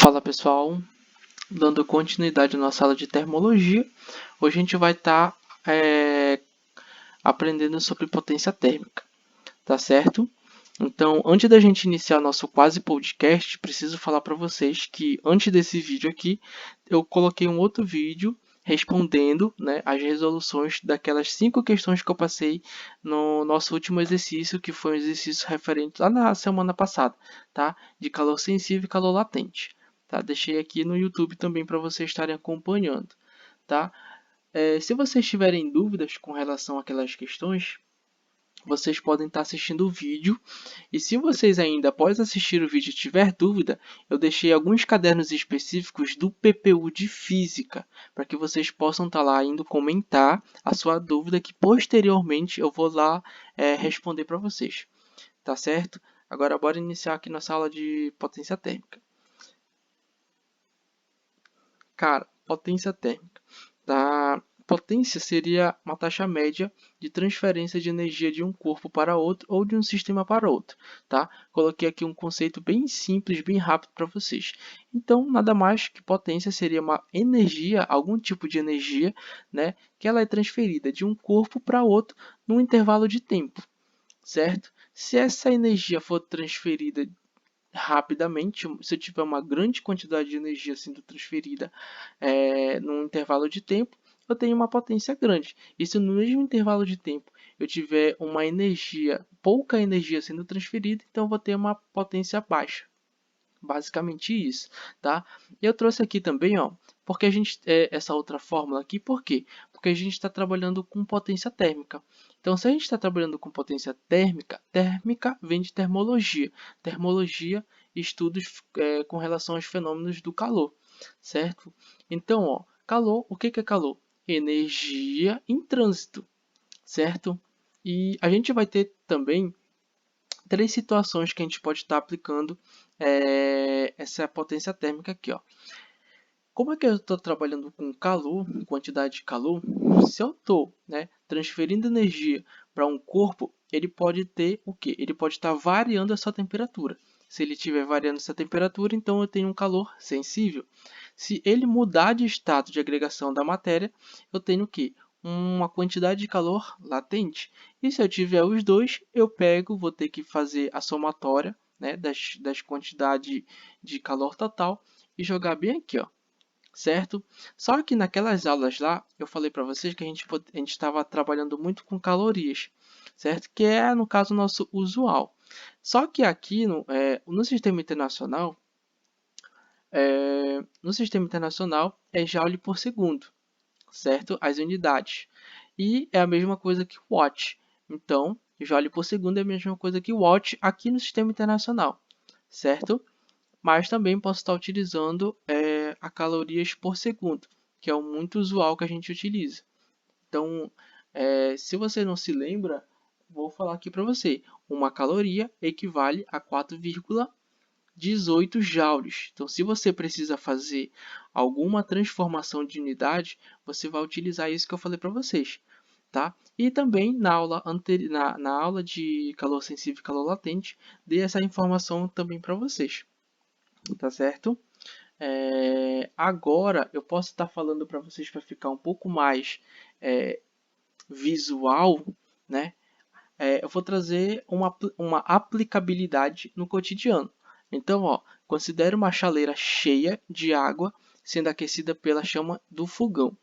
Fala pessoal, dando continuidade na sala de termologia, hoje a gente vai estar aprendendo sobre potência térmica, tá certo? Então, antes da gente iniciar nosso quase podcast, preciso falar para vocês que antes desse vídeo aqui, eu coloquei um outro vídeo respondendo, as resoluções daquelas 5 questões que eu passei no nosso último exercício, que foi um exercício referente lá na semana passada, tá? De calor sensível e calor latente. Tá? Deixei aqui no YouTube também para vocês estarem acompanhando, tá? Se vocês tiverem dúvidas com relação àquelas questões, vocês podem estar assistindo o vídeo. E se vocês ainda, após assistir o vídeo, tiver dúvida, eu deixei alguns cadernos específicos do PPU de Física, para que vocês possam estar lá indo comentar a sua dúvida, que posteriormente eu vou lá responder para vocês. Tá certo? Agora, bora iniciar aqui nossa aula de potência térmica. Cara, potência térmica. Potência seria uma taxa média de transferência de energia de um corpo para outro ou de um sistema para outro, tá? Coloquei aqui um conceito bem simples, bem rápido para vocês. Então, nada mais que potência seria uma energia, algum tipo de energia, que ela é transferida de um corpo para outro num intervalo de tempo, certo? Se essa energia for transferida rapidamente, se eu tiver uma grande quantidade de energia sendo transferida num intervalo de tempo, eu tenho uma potência grande. E se no mesmo intervalo de tempo eu tiver uma energia, pouca energia sendo transferida, então eu vou ter uma potência baixa. Basicamente isso, tá? Eu trouxe aqui também, ó, porque a gente essa outra fórmula aqui, por quê? Porque a gente está trabalhando com potência térmica. Então, se a gente está trabalhando com potência térmica, térmica vem de termologia. Termologia, estudos com relação aos fenômenos do calor, certo? Então, ó, calor, o que é calor? Energia em trânsito, certo? E a gente vai ter também 3 situações que a gente pode estar aplicando essa potência térmica aqui, ó. Como é que eu estou trabalhando com calor, quantidade de calor? Se eu estou transferindo energia para um corpo, ele pode ter o quê? Ele pode estar variando a sua temperatura. Se ele estiver variando essa temperatura, então eu tenho um calor sensível. Se ele mudar de estado de agregação da matéria, eu tenho o quê? Uma quantidade de calor latente. E se eu tiver os dois, eu vou ter que fazer a somatória das quantidades de calor total e jogar bem aqui, ó, certo? Só que naquelas aulas lá, eu falei para vocês que a gente estava trabalhando muito com calorias, certo? Que é, no caso, o nosso usual. Só que aqui no sistema internacional, é joule por segundo, certo? As unidades. E é a mesma coisa que watt. Então, joule por segundo é a mesma coisa que watt aqui no sistema internacional, certo? Mas também posso estar utilizando a calorias por segundo, que é o muito usual que a gente utiliza. Então, se você não se lembra, vou falar aqui para você. Uma caloria equivale a 4,18 joules. Então, se você precisa fazer alguma transformação de unidade, você vai utilizar isso que eu falei para vocês. Tá? E também na aula de calor sensível e calor latente, dei essa informação também para vocês. Tá certo? Agora eu posso estar falando para vocês para ficar um pouco mais visual, né? Eu vou trazer uma aplicabilidade no cotidiano. Então, ó, considere uma chaleira cheia de água sendo aquecida pela chama do fogão.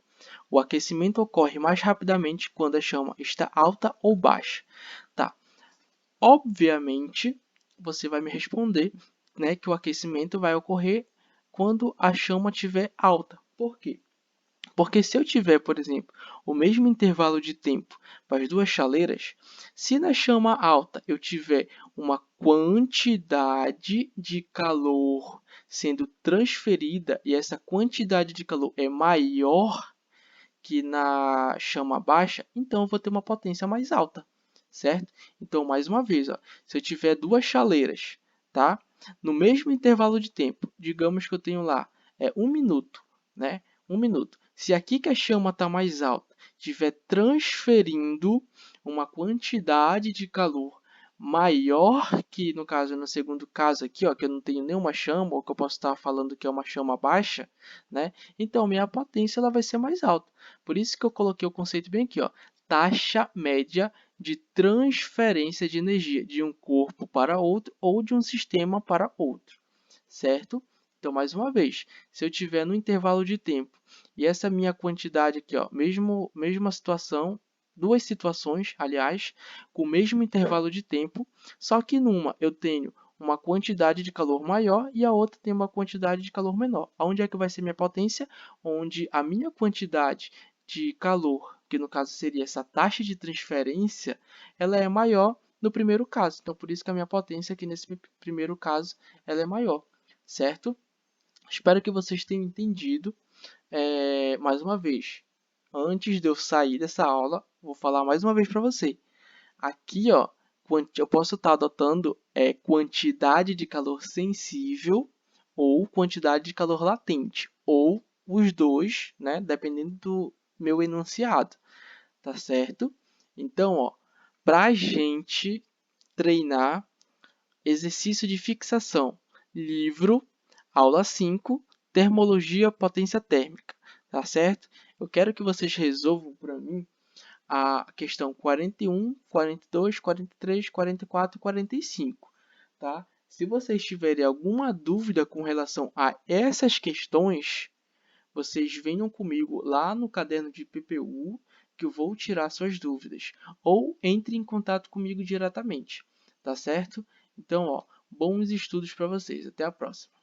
O aquecimento ocorre mais rapidamente quando a chama está alta ou baixa. Tá? Obviamente, você vai me responder que o aquecimento vai ocorrer quando a chama estiver alta. Por quê? Porque se eu tiver, por exemplo, o mesmo intervalo de tempo para as duas chaleiras, se na chama alta eu tiver uma quantidade de calor sendo transferida e essa quantidade de calor é maior que na chama baixa, então eu vou ter uma potência mais alta, certo? Então, mais uma vez, ó, se eu tiver duas chaleiras, tá? No mesmo intervalo de tempo, digamos que eu tenho lá 1 minuto, né? 1 minuto. Se aqui que a chama está mais alta, estiver transferindo uma quantidade de calor maior que, no caso, no segundo caso aqui, ó, que eu não tenho nenhuma chama, ou que eu posso estar falando que é uma chama baixa, né? Então, minha potência ela vai ser mais alta. Por isso que eu coloquei o conceito bem aqui, ó, taxa média de transferência de energia de um corpo para outro ou de um sistema para outro, certo? Então, mais uma vez, se eu tiver no intervalo de tempo e essa minha quantidade aqui, ó, mesma situação, duas situações, aliás, com o mesmo intervalo de tempo, só que numa eu tenho uma quantidade de calor maior e a outra tem uma quantidade de calor menor. Onde é que vai ser minha potência? Onde a minha quantidade de calor, que no caso seria essa taxa de transferência, ela é maior no primeiro caso. Então, por isso que a minha potência aqui nesse primeiro caso ela é maior, certo? Espero que vocês tenham entendido. Mais uma vez, antes de eu sair dessa aula, vou falar mais uma vez para você. Aqui, ó, eu posso estar adotando quantidade de calor sensível ou quantidade de calor latente, ou os dois, né, dependendo do meu enunciado, tá certo? Então, ó, para a gente treinar exercício de fixação, livro, aula 5, termologia potência térmica, tá certo? Eu quero que vocês resolvam para mim a questão 41, 42, 43, 44 e 45, tá? Se vocês tiverem alguma dúvida com relação a essas questões, vocês venham comigo lá no caderno de PPU, que eu vou tirar suas dúvidas, ou entre em contato comigo diretamente, tá certo? Então, ó, bons estudos para vocês. Até a próxima.